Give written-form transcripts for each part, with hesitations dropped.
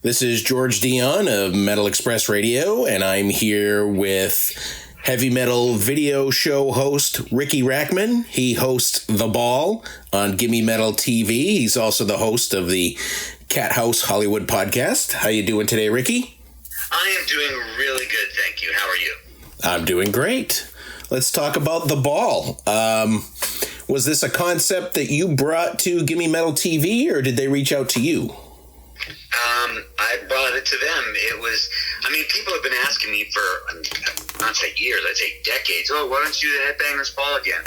This is George Dionne of Metal Express Radio, and I'm here with heavy metal video show host Riki Rachtman. He hosts The Ball on Gimme Metal TV. He's also the host of the Cathouse Hollywood podcast. How you doing today, Riki? I am doing really good, thank you. How are you? I'm doing great. Let's talk about The Ball. Was this a concept that you brought to Gimme Metal TV, or did they reach out to you? I brought it to them. People have been asking me for, not say years, I'd say decades, oh, why don't you do the Headbangers Ball again?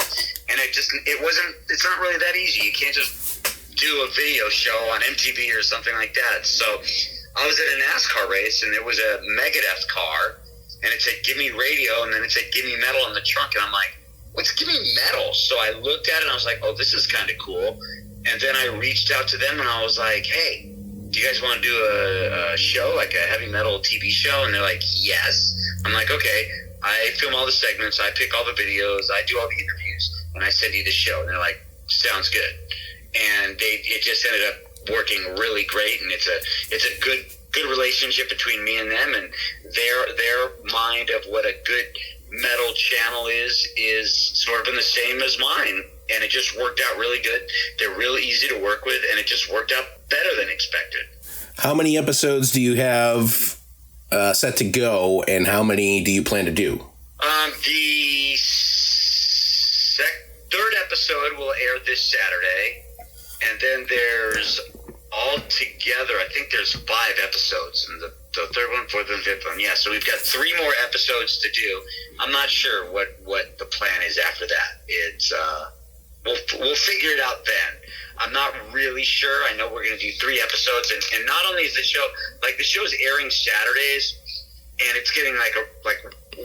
And it's not really that easy. You can't just do a video show on MTV or something like that. So I was at a NASCAR race, and there was a Megadeth car, and it said Gimme Radio, and then it said Gimme Metal on the trunk, and I'm like, what's Gimme Metal? So I looked at it, and I was like, oh, this is kind of cool. And then I reached out to them, and I was like, hey, do you guys want to do a show, like a heavy metal TV show? And they're like, yes. I'm like, okay. I film all the segments. I pick all the videos. I do all the interviews. And I send you the show. And they're like, sounds good. And it just ended up working really great. And it's a good relationship between me and them. And their mind of what a good metal channel is sort of in the same as mine. And it just worked out really good. They're really easy to work with, and it just worked out better than expected. How many episodes do you have set to go, and how many do you plan to do? The third episode will air this Saturday, and then there's altogether, I think there's 5 episodes, and the third one, fourth, and fifth one. Yeah, so we've got 3 more episodes to do. I'm not sure what the plan is after that. It's we'll figure it out then. I'm not really sure. I know we're going to do 3 episodes, and not only is the show's airing Saturdays, and it's getting like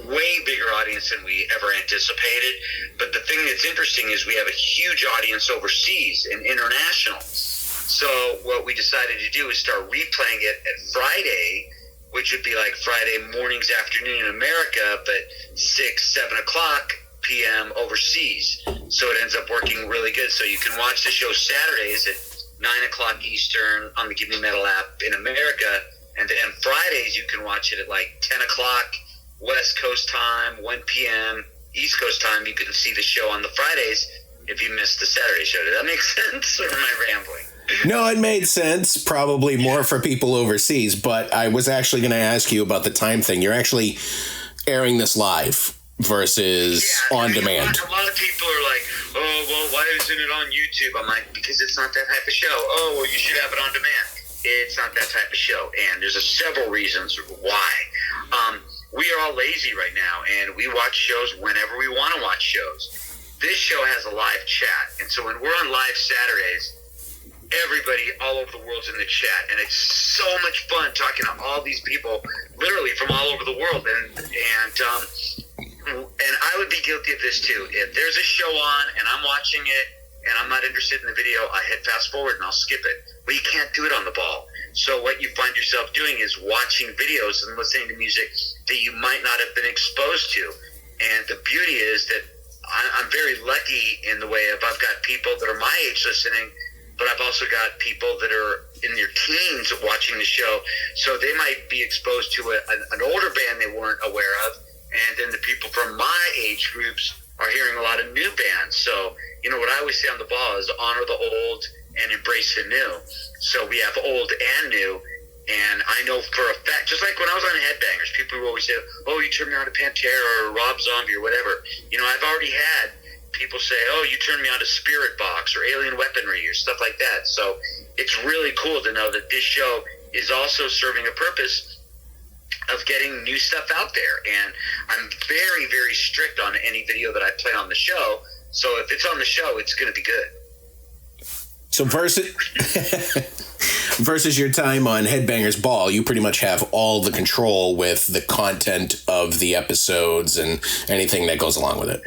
way bigger audience than we ever anticipated. But the thing that's interesting is we have a huge audience overseas and international. So what we decided to do is start replaying it at Friday, which would be like Friday mornings, afternoon in America, but 6, 7 o'clock p.m. overseas. So it ends up working really good. So you can watch the show Saturdays at 9 o'clock Eastern on the Give Me Metal app in America. And then Fridays you can watch it at like 10 o'clock West Coast time, 1 p.m. East Coast time. You can see the show on the Fridays if you missed the Saturday show. Did that make sense, or am I rambling? No, it made sense. Probably more for people overseas, but I was actually going to ask you about the time thing. You're actually airing this live versus on demand. A lot of people are like, oh, well, why isn't it on YouTube? I'm like, because it's not that type of show. Oh, well, you should have it on demand. It's not that type of show, and there's several reasons why. We are all lazy right now, and we watch shows whenever we want to watch shows. This show has a live chat, and so when we're on live Saturdays, everybody all over the world's in the chat, and it's so much fun talking to all these people, literally from all over the world, and I would be guilty of this too. If there's a show on and I'm watching it and I'm not interested in the video, I hit fast forward and I'll skip it. But you can't do it on the ball. So what you find yourself doing is watching videos and listening to music that you might not have been exposed to. And the beauty is that I'm very lucky in the way of I've got people that are my age listening, but I've also got people that are in their teens watching the show. So they might be exposed to an older band they weren't aware of. And then the people from my age groups are hearing a lot of new bands. So, what I always say on the ball is honor the old and embrace the new. So we have old and new. And I know for a fact, just like when I was on Headbangers, people would always say, oh, you turned me on to Pantera or Rob Zombie or whatever. I've already had people say, oh, you turned me on to Spirit Box or Alien Weaponry or stuff like that. So it's really cool to know that this show is also serving a purpose of getting new stuff out there. And I'm very, very strict on any video that I play on the show. So if it's on the show, it's going to be good. So versus your time on Headbangers Ball, you pretty much have all the control with the content of the episodes and anything that goes along with it.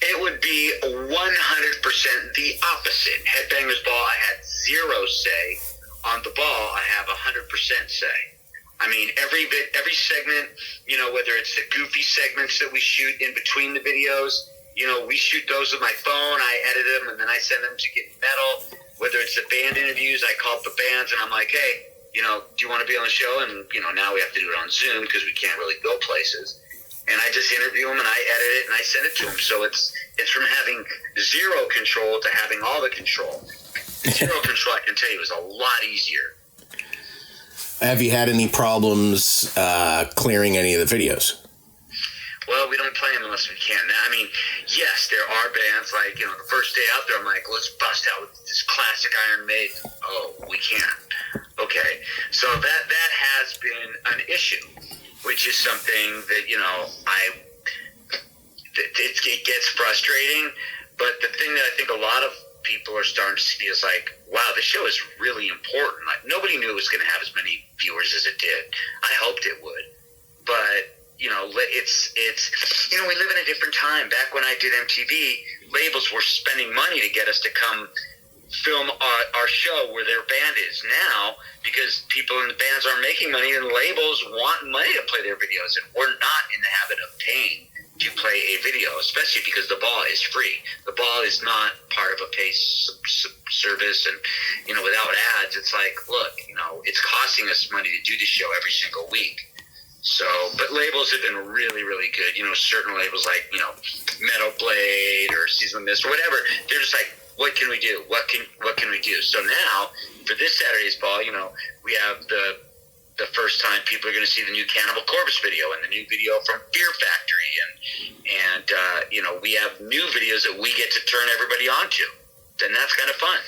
It would be 100% the opposite. Headbangers Ball, I had 0 say. On the ball, I have 100% say. I mean, every segment, whether it's the goofy segments that we shoot in between the videos, we shoot those with my phone. I edit them, and then I send them to Gimme Metal. Whether it's the band interviews, I call up the bands, and I'm like, hey, do you want to be on the show? And, now we have to do it on Zoom because we can't really go places. And I just interview them and I edit it and I send it to them. So it's from having zero control to having all the control. Zero control, I can tell you, is a lot easier. Have you had any problems clearing any of the videos? Well, we don't play them unless we can. I mean, yes, there are bands like, the first day out there, I'm like, let's bust out with this classic Iron Maiden. Oh, we can't. Okay. So that has been an issue, which is something that, it gets frustrating. But the thing that I think a lot of people are starting to see is like, wow, the show is really important. Like, nobody knew it was going to have as many viewers as it did. I hoped it would. But, it's we live in a different time. Back when I did MTV, labels were spending money to get us to come film our show where their band is now, because people in the bands aren't making money and labels want money to play their videos, and we're not in the habit of paying to play a video, especially because the ball is free. The ball is not part of a pay service, and without ads, it's like, look, it's costing us money to do the show every single week. So, but labels have been really, really good. Certain labels like Metal Blade or Season of Mist or whatever, they're just like, what can we do? What can we do? So now for this Saturday's ball, we have the first time people are going to see the new Cannibal Corpse video and the new video from Fear Factory, and we have new videos that we get to turn everybody onto. Then that's kind of fun.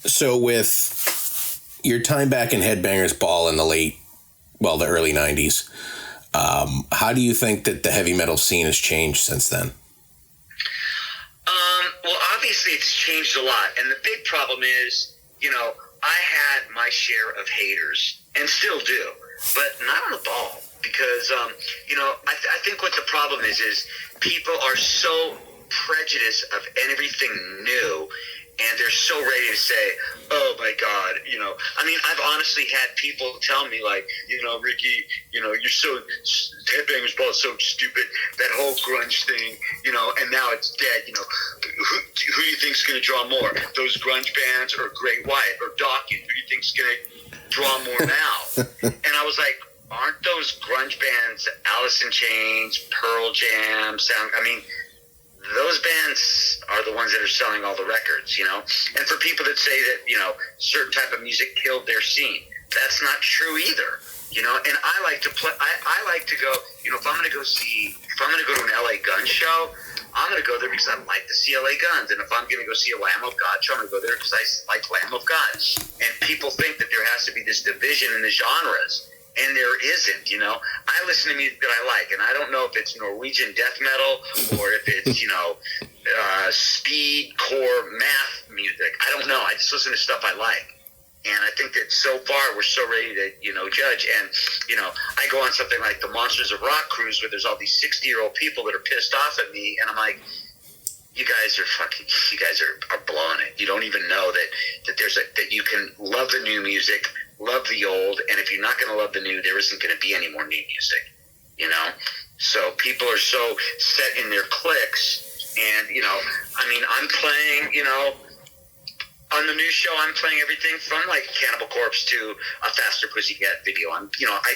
So with your time back in Headbanger's Ball in the early 90s, how do you think that the heavy metal scene has changed since then? Well, obviously it's changed a lot, and the big problem is, I had my share of haters, and still do, but not on the ball, because, I think what the problem is people are so prejudiced of everything new, and they're so ready to say, oh my God, I've honestly had people tell me like, Ricky, you're so, Headbanger's Ball is so stupid, that whole grunge thing, and now it's dead, who do you think's going to draw more? Those grunge bands or Great White or Dawkins? Who do you think's going to draw more now? And I was like, aren't those grunge bands Alice in Chains, Pearl Jam, those bands are the ones that are selling all the records, And for people that say that, certain type of music killed their scene, that's not true either, And I like to play, I like to go, if I'm going to go to an LA Guns show, I'm going to go there because I like to see LA Guns. And if I'm going to go see a Lamb of God show, I'm going to go there because I like Lamb of God. And people think that there has to be this division in the genres. And there isn't, I listen to music that I like, and I don't know if it's Norwegian death metal or if it's, speed, core, math music. I don't know. I just listen to stuff I like. And I think that so far we're so ready to, judge. And, I go on something like the Monsters of Rock cruise where there's all these 60-year-old people that are pissed off at me, and I'm like, you guys are blowing it. You don't even know that that you can love the new music, love the old, and if you're not going to love the new, there isn't going to be any more new music, So people are so set in their cliques, and, I'm playing, on the new show, I'm playing everything from, like, Cannibal Corpse to a Faster Pussycat video. I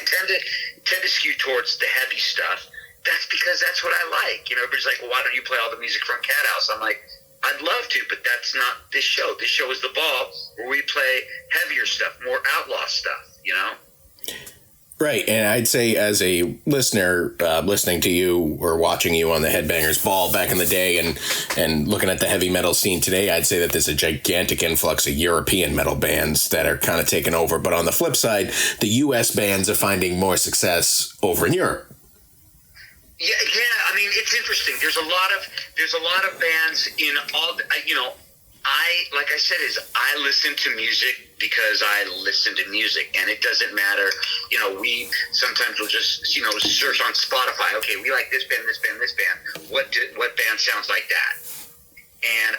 tend to skew towards the heavy stuff. That's because that's what I like. Everybody's like, well, why don't you play all the music from Cathouse? I'm like, I'd love to, but that's not this show. This show is the ball where we play heavier stuff, more outlaw stuff, Right, and I'd say as a listener, listening to you or watching you on the Headbangers Ball back in the day and looking at the heavy metal scene today, I'd say that there's a gigantic influx of European metal bands that are kind of taking over. But on the flip side, the U.S. bands are finding more success over in Europe. Yeah. It's interesting. There's a lot of bands in all. Like I said, I listen to music because I listen to music, and it doesn't matter. We sometimes will just search on Spotify. Okay, we like this band, this band, this band. What band sounds like that? And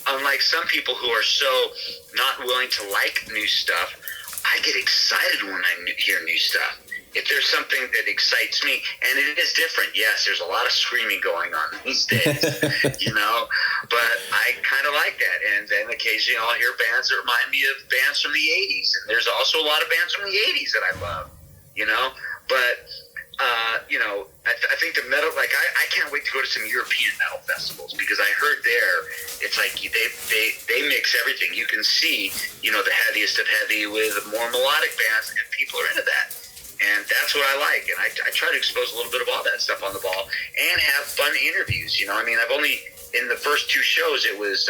unlike some people who are so not willing to like new stuff, I get excited when I hear new stuff. if there's something that excites me, and it is different, yes, there's a lot of screaming going on these days, but I kind of like that. And then occasionally I'll hear bands that remind me of bands from the 80s, and there's also a lot of bands from the 80s that I love, but I think the metal, like, I can't wait to go to some European metal festivals, because I heard there, it's like they mix everything. You can see, the heaviest of heavy with more melodic bands, and people are into that. And that's what I like. And I try to expose a little bit of all that stuff on the ball and have fun interviews. I've only, in the first two shows, it was,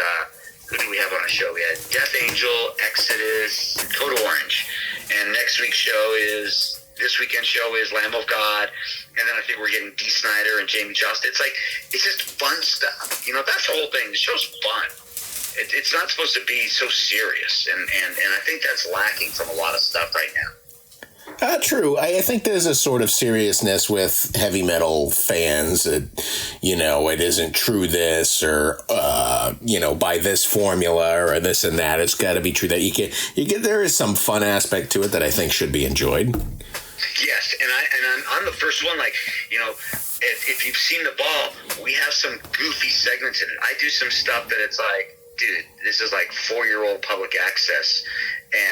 who did we have on a show? We had Death Angel, Exodus, Code Orange. And this weekend's show is Lamb of God, and then I think we're getting Dee Snider and Jamie Jost. It's just fun stuff. That's the whole thing. The show's fun. It's not supposed to be so serious, and I think that's lacking from a lot of stuff right now. True. I think there's a sort of seriousness with heavy metal fans that, it isn't true this or, by this formula or this and that. It's got to be true that there is some fun aspect to it that I think should be enjoyed. Yes, and I'm the first one, if you've seen The Ball, we have some goofy segments in it. I do some stuff that it's like, dude, this is like 4-year-old public access,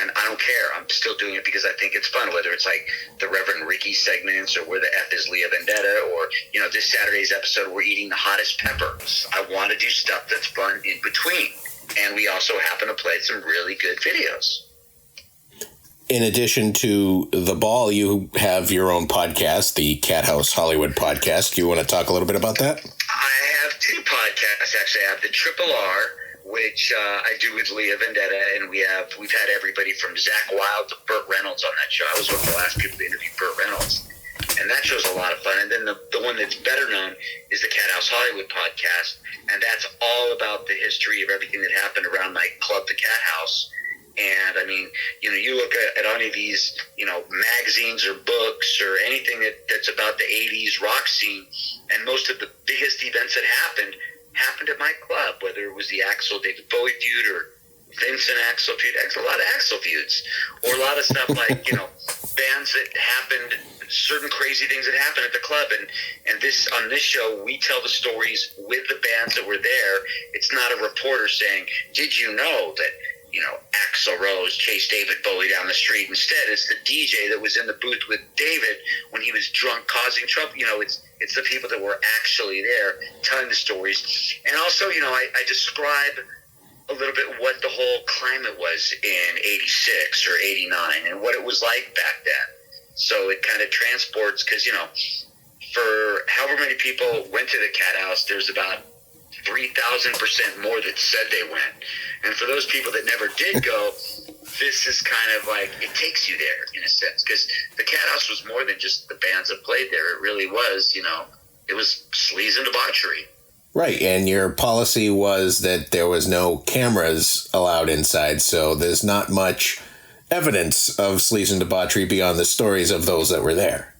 and I don't care. I'm still doing it because I think it's fun, whether it's like the Reverend Riki segments or Where the F is Leah Vendetta, or, this Saturday's episode, we're eating the hottest peppers. I want to do stuff that's fun in between, and we also happen to play some really good videos. In addition to The Ball, you have your own podcast, the Cathouse Hollywood podcast. Do you want to talk a little bit about that? I have two podcasts, actually. I have the Triple R, which I do with Leah Vendetta, and we've had everybody from Zach Wilde to Burt Reynolds on that show. I was one of the last people to interview Burt Reynolds, and that show's a lot of fun. And then the one that's better known is the Cathouse Hollywood podcast, and that's all about the history of everything that happened around my club, the Cathouse. And I mean, you look at any of these, magazines or books or anything that's about the 80s rock scene, and most of the biggest events that happened at my club, whether it was the Axl David Bowie feud or Vincent Axl feud, a lot of Axl feuds, or a lot of stuff like, bands that happened, certain crazy things that happened at the club. And on this show, we tell the stories with the bands that were there. It's not a reporter saying, did you know that, Axl Rose chased David Bowie down the street. Instead, it's the DJ that was in the booth with David when he was drunk causing trouble. It's the people that were actually there telling the stories. And also, I describe a little bit what the whole climate was in 86 or 89 and what it was like back then. So it kind of transports, because, for however many people went to the Cathouse, there's about 3,000% more that said they went. And for those people that never did go, this is kind of like, it takes you there in a sense, because the Cathouse was more than just the bands that played there. It really was, it was sleaze and debauchery. Right, and your policy was that there was no cameras allowed inside, so there's not much evidence of sleaze and debauchery beyond the stories of those that were there.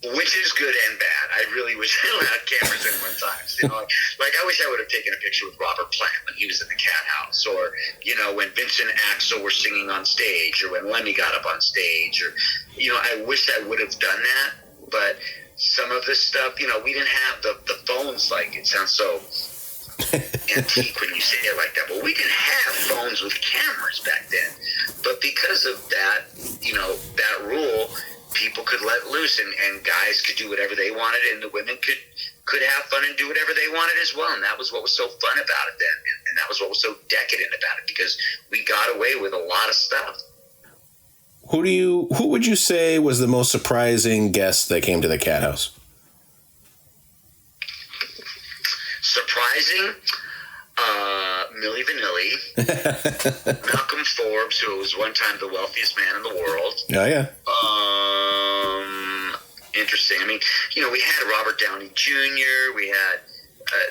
Which is good and bad. I really wish I had cameras in one time. Like I wish I would have taken a picture with Robert Plant when he was at the Cathouse, or when Vincent and Axl were singing on stage, or when Lemmy got up on stage, or I wish I would have done that. But some of this stuff, we didn't have the phones. Like, it sounds so antique when you say it like that, but we didn't have phones with cameras back then. But because of that, that rule, people could let loose, and guys could do whatever they wanted, and the women could have fun and do whatever they wanted as well. And that was what was so fun about it then, and that was what was so decadent about it, because we got away with a lot of stuff. Who would you say was the most surprising guest that came to the Cathouse? Surprising? Milli Vanilli, Malcolm Forbes, who was one time the wealthiest man in the world. Oh, yeah. Interesting. I mean, we had Robert Downey Jr., we had,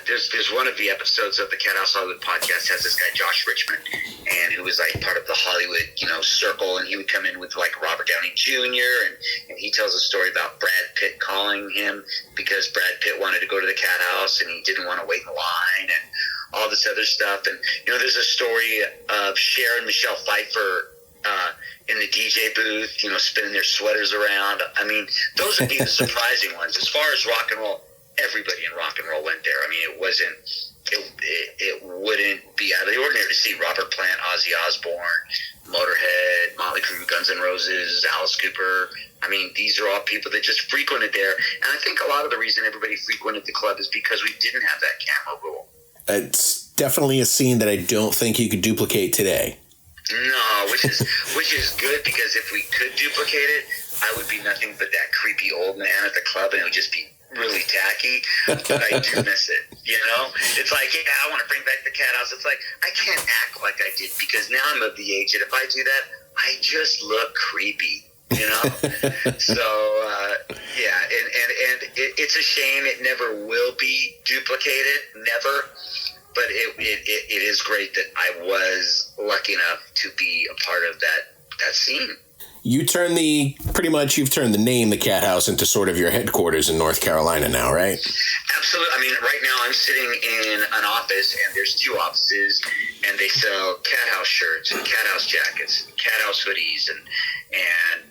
there's one of the episodes of the Cathouse Hollywood podcast has this guy, Josh Richmond, and who was like part of the Hollywood, circle, and he would come in with like Robert Downey Jr., and he tells a story about Brad Pitt calling him because Brad Pitt wanted to go to the Cathouse and he didn't want to wait in line, and all this other stuff. And there's a story of Cher and Michelle Pfeiffer in the DJ booth, spinning their sweaters around. I mean, those would be the surprising ones. As far as rock and roll, everybody in rock and roll went there. I mean, it wouldn't be out of the ordinary to see Robert Plant, Ozzy Osbourne, Motorhead, Motley Crue, Guns N' Roses, Alice Cooper. I mean, these are all people that just frequented there. And I think a lot of the reason everybody frequented the club is because we didn't have that camera rule. It's definitely a scene that I don't think you could duplicate today. No, which is good, because if we could duplicate it, I would be nothing but that creepy old man at the club, and it would just be really tacky. But I do miss it, It's like, I want to bring back the Cat House. It's like, I can't act like I did, because now I'm of the age that if I do that, I just look creepy, So, yeah, and it's a shame it never will be duplicated, never. But it is great that I was lucky enough to be a part of that scene. You've turned the name The Cathouse into sort of your headquarters in North Carolina now, right? Absolutely. I mean, right now I'm sitting in an office, and there's 2 offices, and they sell Cathouse shirts and Cathouse jackets, Cathouse hoodies, and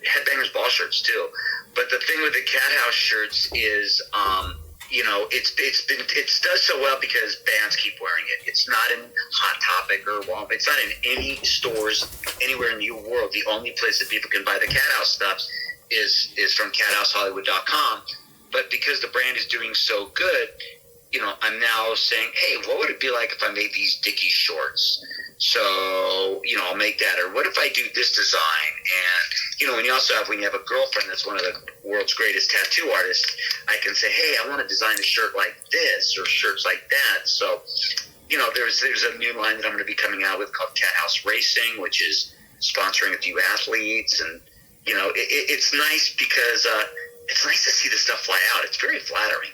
Headbangers ball shirts too. But the thing with the Cathouse shirts is, it does so well because bands keep wearing it. It's not in Hot Topic or Walmart. It's not in any stores anywhere in the world. The only place that people can buy the Cathouse stuff is from CathouseHollywood.com. But because the brand is doing so good, I'm now saying, hey, what would it be like if I made these Dickies shorts? So, I'll make that. Or what if I do this design? And, when you have a girlfriend that's one of the world's greatest tattoo artists, I can say, hey, I want to design a shirt like this or shirts like that. So, there's a new line that I'm going to be coming out with called Cathouse Racing, which is sponsoring a few athletes. And, it's nice because it's nice to see the stuff fly out. It's very flattering,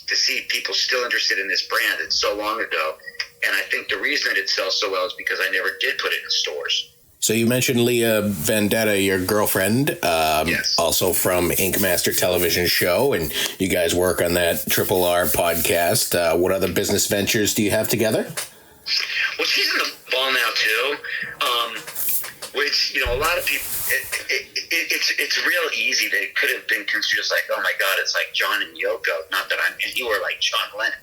to see people still interested in this brand. It's so long ago. And I think the reason it sells so well is because I never did put it in stores. So you mentioned Leah Vendetta, your girlfriend, yes. Also from Inkmaster television show, and you guys work on that Triple R podcast. What other business ventures do you have together? Well, she's in the ball now, too, which, a lot of people, it's real easy. They could have been construed as like, oh, my God, it's like John and Yoko. Not that and you were like John Lennon.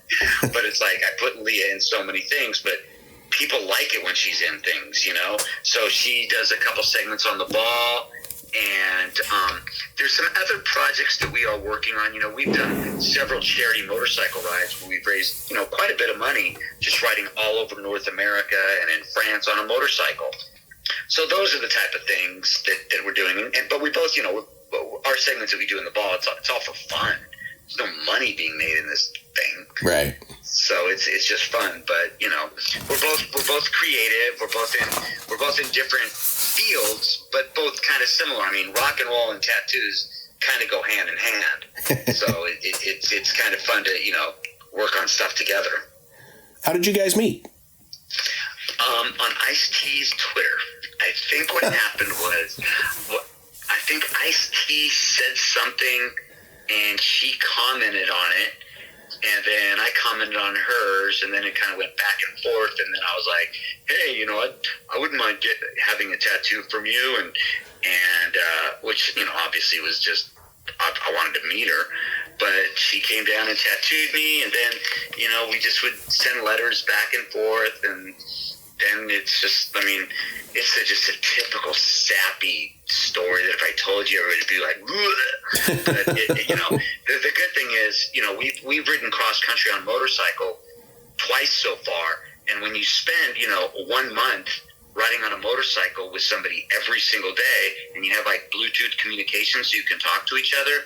But it's like I put Leah in so many things, but people like it when she's in things, So she does a couple segments on the ball, and there's some other projects that we are working on. We've done several charity motorcycle rides where we've raised, quite a bit of money just riding all over North America and in France on a motorcycle. So those are the type of things that we're doing. But we both, our segments that we do in the ball, it's all for fun. There's no money being made in this thing. Right. So it's just fun. But we're both creative. We're both in different fields, but both kind of similar. I mean, rock and roll and tattoos kind of go hand in hand. So it's kind of fun to work on stuff together. How did you guys meet? On Ice-T's Twitter. I think what happened was, I think Ice-T said something, and she commented on it, and then I commented on hers, and then it kind of went back and forth, and then I was like, hey, I wouldn't mind having a tattoo from you, and which, obviously was just, I wanted to meet her, but she came down and tattooed me, and then, we just would send letters back and forth, and then it's just, it's just a typical sappy story that if I told you, everybody would be like, ugh. But, the good thing is, we've ridden cross-country on motorcycle twice so far, and when you spend, 1 month riding on a motorcycle with somebody every single day, and you have, like, Bluetooth communication so you can talk to each other,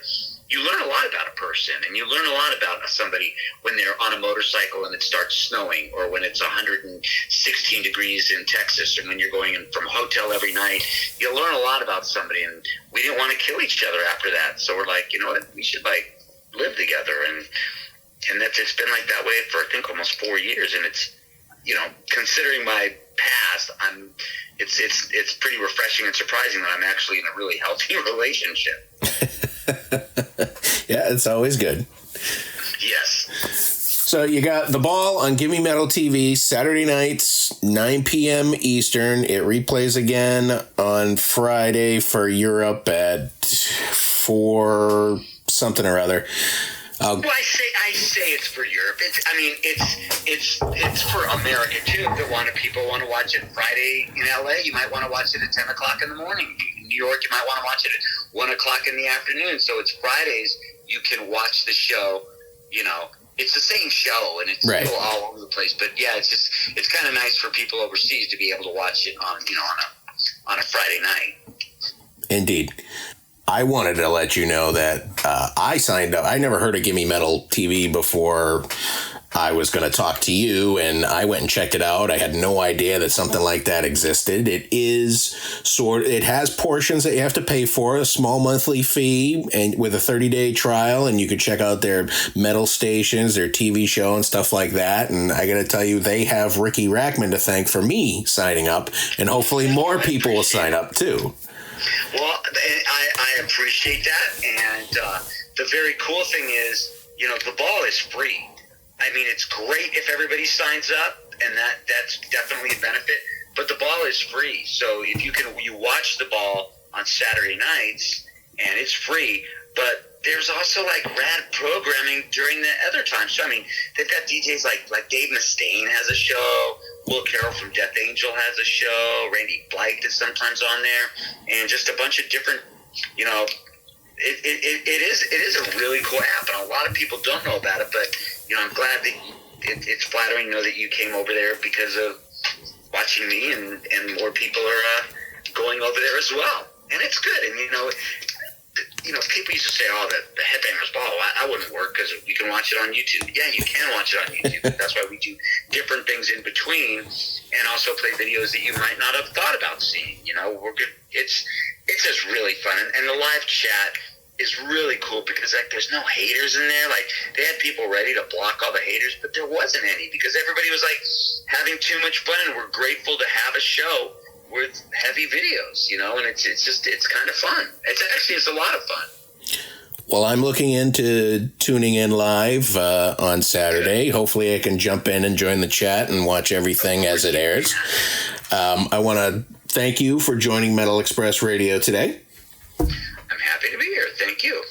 you learn a lot about a person, and you learn a lot about somebody when they're on a motorcycle and it starts snowing, or when it's 116 degrees in Texas, and when you're going in from a hotel every night. You'll learn a lot about somebody, and we didn't want to kill each other after that. So we're like, we should live together, and it's been like that way for I think almost 4 years, and it's considering my past, it's pretty refreshing and surprising that I'm actually in a really healthy relationship. Yeah, it's always good. Yes. So you got The Ball on Gimme Metal TV Saturday nights, It's 9 p.m. Eastern. It replays again on Friday for Europe at 4 something or other. Well, I say it's for Europe. It's for America too. People want to watch it Friday in LA. You might want to watch it at 10 o'clock in the morning. In New York, you might want to watch it at 1 o'clock in the afternoon. So it's Fridays. You can watch the show. You know, it's the same show, and it's right. Still all over the place. But yeah, it's kind of nice for people overseas to be able to watch it on a Friday night. Indeed. I wanted to let you know that I signed up. I never heard of Gimme Metal TV before I was going to talk to you, and I went and checked it out. I had no idea that something like that existed. It has portions that you have to pay for, a small monthly fee, and with a 30-day trial, and you could check out their metal stations, their TV show, and stuff like that. And I got to tell you, they have Riki Rachtman to thank for me signing up, and hopefully more people will sign up too. Well, I appreciate that, and the very cool thing is, the ball is free. I mean, it's great if everybody signs up, and that's definitely a benefit, but the ball is free. So if you watch the ball on Saturday nights, and it's free, but there's also like rad programming during the other times. So I mean, they've got DJs like Dave Mustaine has a show, Will Carroll from Death Angel has a show, Randy Blythe is sometimes on there, and just a bunch of different, it is a really cool app, and a lot of people don't know about it, but I'm glad that it's flattering to know that you came over there because of watching me, and more people are going over there as well, and it's good. And people used to say, "Oh, the Headbanger's Ball, I wouldn't work because you can watch it on YouTube." Yeah, you can watch it on YouTube. That's why we do different things in between, and also play videos that you might not have thought about seeing. We're good. It's just really fun, and the live chat is really cool because there's no haters in there. Like, they had people ready to block all the haters, but there wasn't any because everybody was having too much fun, and we're grateful to have a show with heavy videos, and it's kind of fun. It's a lot of fun. Well, I'm looking into tuning in live on Saturday. Good. Hopefully I can jump in and join the chat and watch everything as it airs. I want to thank you for joining Metal Express Radio today. I'm happy to be here. Thank you.